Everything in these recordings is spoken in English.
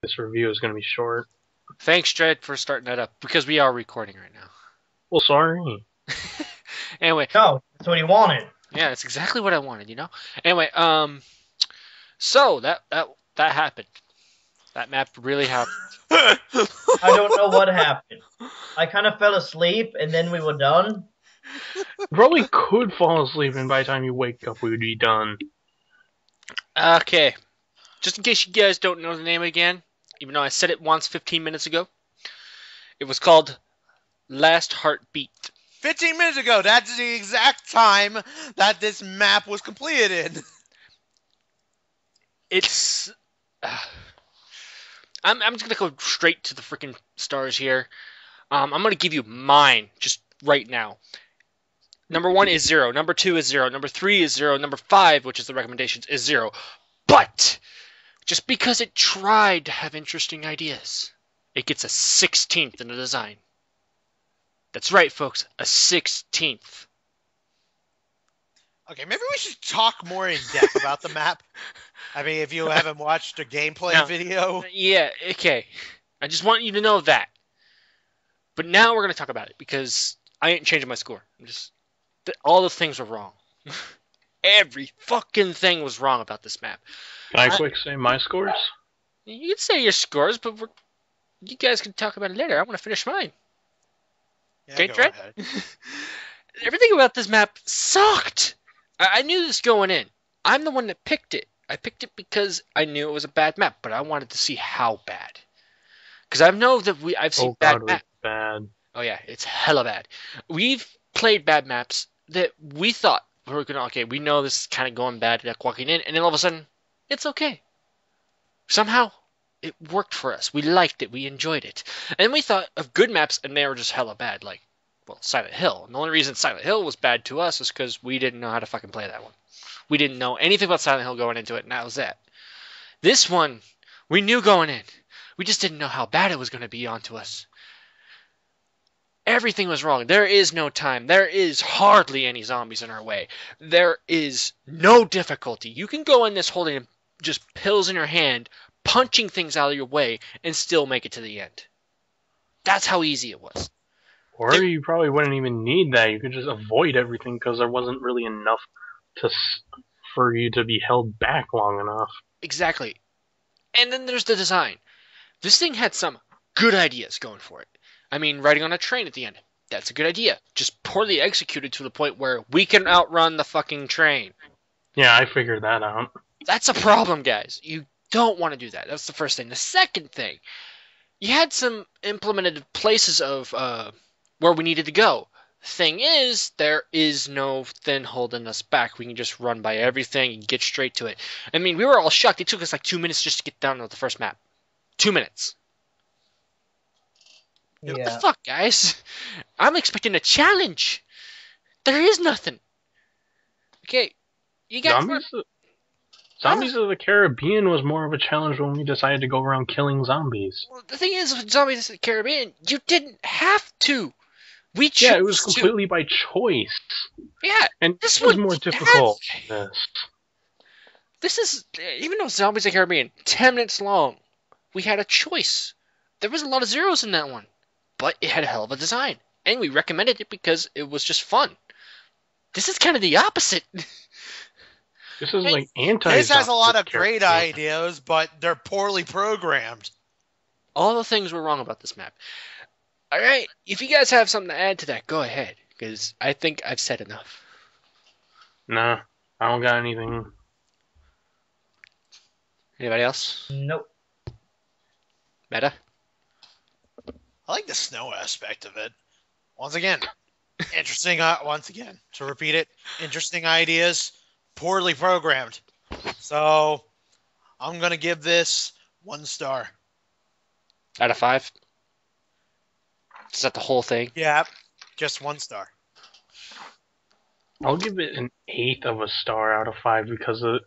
This review is going to be short. Thanks, Dred, for starting that up because we are recording right now. Well, sorry. Anyway, No, that's what he wanted. yeah, that's exactly what I wanted, you know. Anyway, so that happened. That map really happened. I don't know what happened. I kind of fell asleep, and then we were done. You probably could fall asleep, and by the time you wake up, we would be done. Okay, just in case you guys don't know the name again, even though I said it once 15 minutes ago, it was called Last Heartbeat. 15 minutes ago, that's the exact time that this map was completed. It's. I'm just gonna go straight to the freaking stars here. I'm gonna give you mine just right now. Number 1 is 0. Number 2 is 0. Number 3 is 0. Number 5, which is the recommendations, is 0. But just because it tried to have interesting ideas, it gets a 16th in the design. That's right, folks, a 16th. Okay, maybe we should talk more in depth about the map. I mean, if you haven't watched a gameplay video. Yeah, okay. I just want you to know that. But now we're going to talk about it because I ain't changing my score. All the things were wrong. Every fucking thing was wrong about this map. Can I quick say my scores? You can say your scores, but you guys can talk about it later. I want to finish mine. Yeah, Okay, go Trent? ahead. Everything about this map sucked. I knew this going in. I'm the one that picked it. I picked it because I knew it was a bad map, but I wanted to see how bad. Because I know that I've seen bad maps. Bad. Oh yeah, it's hella bad. We've played bad maps that we thought we were gonna. Okay, we know this is kind of going bad, like walking in, and then all of a sudden, it's okay. Somehow, it worked for us. We liked it. We enjoyed it. And we thought of good maps, and they were just hella bad. Like, well, Silent Hill. And the only reason Silent Hill was bad to us is because we didn't know how to fucking play that one. We didn't know anything about Silent Hill going into it, and that was it. This one, we knew going in. We just didn't know how bad it was going to be onto us. Everything was wrong. There is no time. There is hardly any zombies in our way. There is no difficulty. You can go in this holding just pills in your hand, punching things out of your way, and still make it to the end. That's how easy it was. Or you probably wouldn't even need that. You could just avoid everything because there wasn't really enough for you to be held back long enough. Exactly. And then there's the design. This thing had some good ideas going for it. I mean, riding on a train at the end. That's a good idea. Just poorly executed to the point where we can outrun the fucking train. Yeah, I figured that out. That's a problem, guys. You don't want to do that. That's the first thing. The second thing, you had some implemented places of where we needed to go. Thing is, there is no thing holding us back. We can just run by everything and get straight to it. I mean, we were all shocked. It took us like 2 minutes just to get down to the first map. 2 minutes. Yeah. What the fuck, guys? I'm expecting a challenge. There is nothing. Okay, you guys Zombies of the Caribbean was more of a challenge when we decided to go around killing zombies. Well, the thing is, with Zombies of the Caribbean, you didn't have to. We chose Yeah, it was completely by choice. Yeah, And this was one more difficult. This is, even though Zombies of the Caribbean, 10 minutes long, we had a choice. There was a lot of zeros in that one, but it had a hell of a design. And we recommended it because it was just fun. This is kind of the opposite. This is like anti. This has a lot of great ideas, but they're poorly programmed. All the things were wrong about this map. Alright, if you guys have something to add to that, go ahead. Because I think I've said enough. Nah, I don't got anything. Anybody else? Nope. Meta? I like the snow aspect of it. Once again, interesting. Once again, to repeat it, interesting ideas, poorly programmed. So I'm gonna give this 1 star. Out of 5? Is that the whole thing? Yeah, just 1 star. I'll give it an 1/8 of a star out of 5 because the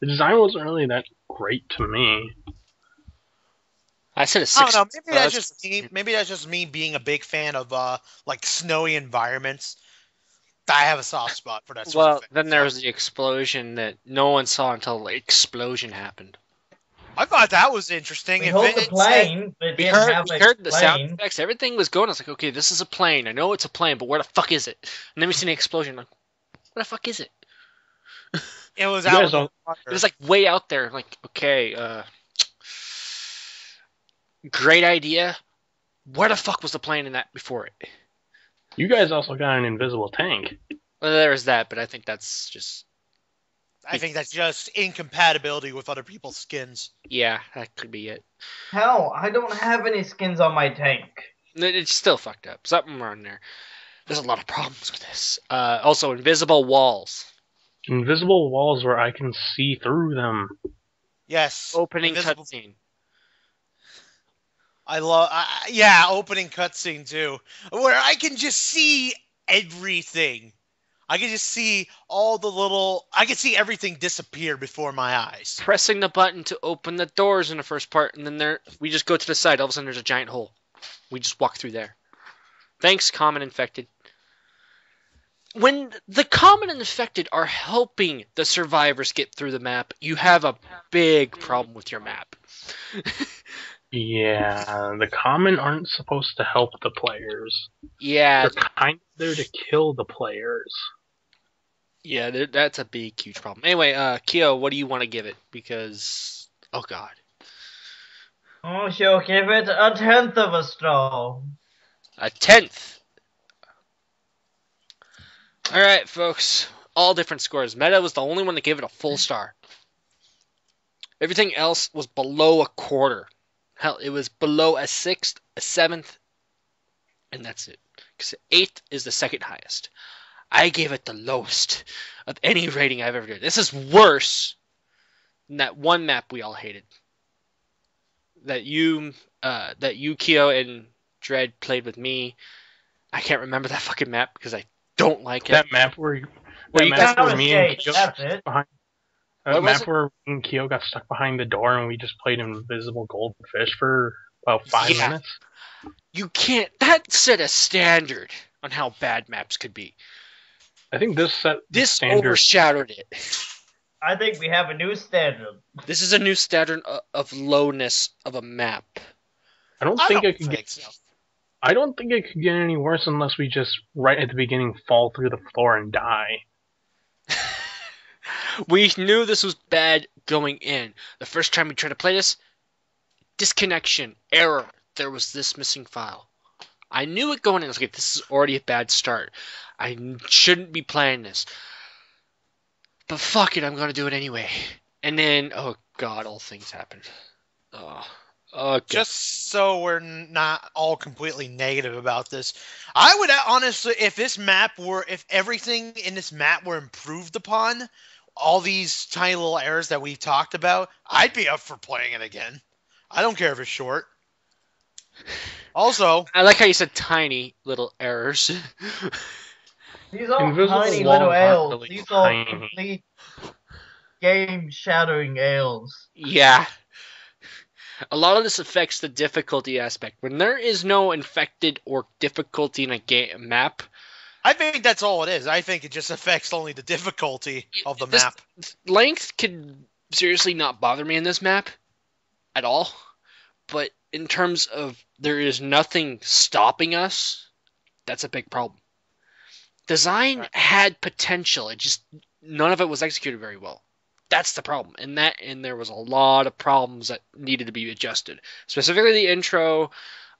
design wasn't really that great to me. I said a 6. I don't know. Maybe that's just me. Maybe that's just me being a big fan of like snowy environments. I have a soft spot for that sort of thing. Then there was the explosion that no one saw until the explosion happened. I thought that was interesting. We If hold it the said- plane, but it We didn't heard, have we a heard the sound plane. effects. Everything was going. I was like, okay, this is a plane. I know it's a plane, but where the fuck is it? And then we see an explosion. Like, where the fuck is it? it was You out guys of the don't- water. It was like way out there. Like, okay, great idea. Where the fuck was the plane in that before it? You guys also got an invisible tank. Well, there's that, but I think that's just I think that's just incompatibility with other people's skins. yeah, that could be it. Hell, I don't have any skins on my tank. It's still fucked up. Something wrong there. There's a lot of problems with this. Also, invisible walls. Invisible walls where I can see through them. Yes. Opening invisible- cutscene. I love. Yeah, opening cutscene too, where I can just see everything. I can just see all the little. I can see everything disappear before my eyes. Pressing the button to open the doors in the first part, and then we just go to the side. All of a sudden, there's a giant hole. We just walk through there. Thanks, common infected. When the common infected are helping the survivors get through the map, you have a big problem with your map. Yeah, the common aren't supposed to help the players. Yeah, They're kind of there to kill the players. yeah, that's a big, huge problem. Anyway, Kyo, what do you want to give it? Because, oh god. Oh, she'll give it a 10th of a star. A 10th. Alright, folks. All different scores. Meta was the only one that gave it a full star. Everything else was below a quarter. Hell, it was below a 6th, a 7th, and that's it. Because 8th is the second highest. I gave it the lowest of any rating I've ever done. This is worse than that one map we all hated. That you, Kyo, and Dread played with me. I can't remember that fucking map because I don't like it. That map where Where you guys- me and Kyo That's got it. stuck behind. What That was map it? where me and Kyo got stuck behind the door and we just played invisible goldfish for about 5 Yeah. minutes. You can't. That set a standard on how bad maps could be. I think this set the This standard. overshadowed it. I think we have a new standard. This is a new standard of lowness of a map. I don't I think don't it could think get. so. I don't think it could get any worse unless we just right at the beginning fall through the floor and die. We knew this was bad going in. The first time we tried to play this, disconnection, error. There was this missing file. I knew it going in. I was like, this is already a bad start. I shouldn't be playing this. But fuck it, I'm going to do it anyway. And then, oh god, all things happened. Oh, God. Just so we're not all completely negative about this, I would honestly, if everything in this map were improved upon, all these tiny little errors that we've talked about, I'd be up for playing it again. I don't care if it's short. Also, I like how you said tiny little errors. These aren't Invisible tiny walls little aren't L's. really These are tiny. complete game-shattering L's. Yeah. A lot of this affects the difficulty aspect. When there is no infected or difficulty in a game map, I think that's all it is. I think it just affects only the difficulty of the this- map. length could seriously not bother me in this map at all. But in terms of there is nothing stopping us, that's a big problem. Design Right. had potential. It just none of it was executed very well. That's the problem. And there was a lot of problems that needed to be adjusted. Specifically the intro.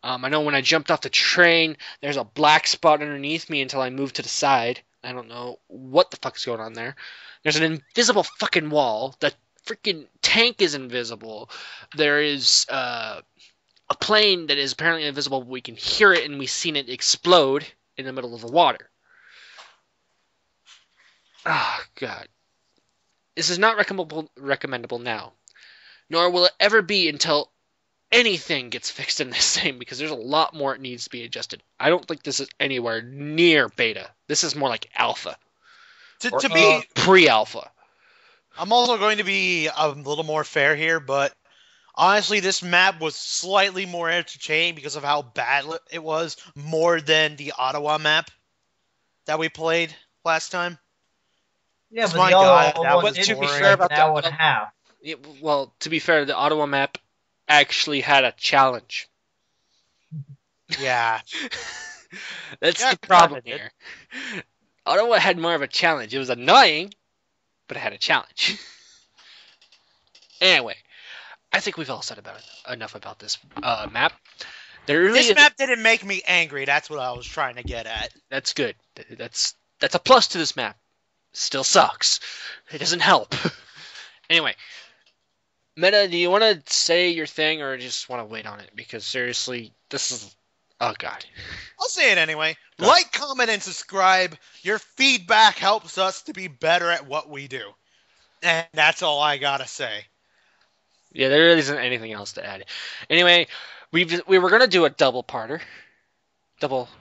I know when I jumped off the train, there's a black spot underneath me until I moved to the side. I don't know what the fuck's going on there. There's an invisible fucking wall. The freaking tank is invisible. There is a plane that is apparently invisible, but we can hear it and we've seen it explode in the middle of the water. Oh, God. This is not recommendable now. Nor will it ever be until anything gets fixed in this thing, because there's a lot more it needs to be adjusted. I don't think this is anywhere near beta. This is more like alpha. To Or be, pre-alpha. I'm also going to be a little more fair here, but honestly, this map was slightly more entertaining because of how bad it was, more than the Ottawa map that we played last time. Yeah, My but the God, other that one was did to be for fair an about hour that- and a half. Well, to be fair, the Ottawa map actually had a challenge. Yeah. That's Yeah, the problem kinda did. here. Ottawa had more of a challenge. It was annoying, but it had a challenge. Anyway, I think we've all said enough about this map. There really This is, map didn't make me angry. That's what I was trying to get at. That's good. That's a plus to this map. Still sucks. It doesn't help. Anyway, Meta, do you want to say your thing or just want to wait on it? Because seriously, this is... Oh, God. I'll say it anyway. Go. Like, comment, and subscribe. Your feedback helps us to be better at what we do. And that's all I gotta say. Yeah, there really isn't anything else to add. Anyway, we were going to do a double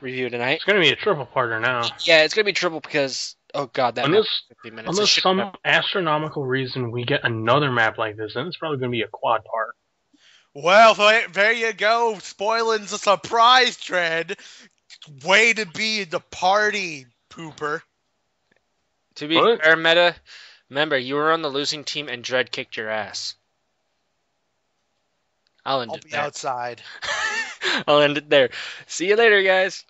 review tonight. It's gonna be a triple parter now. Yeah, it's going to be triple because... Oh, God, that map Unless, was 50 minutes. unless some astronomical reason we get another map like this, then it's probably gonna be a quad part. Well, there you go. Spoiling the surprise trend. Way to be the party, pooper. To be What? fair, Meta, remember, you were on the losing team and Dread kicked your ass. I'll end I'll it be there. outside. I'll end it there. See you later, guys.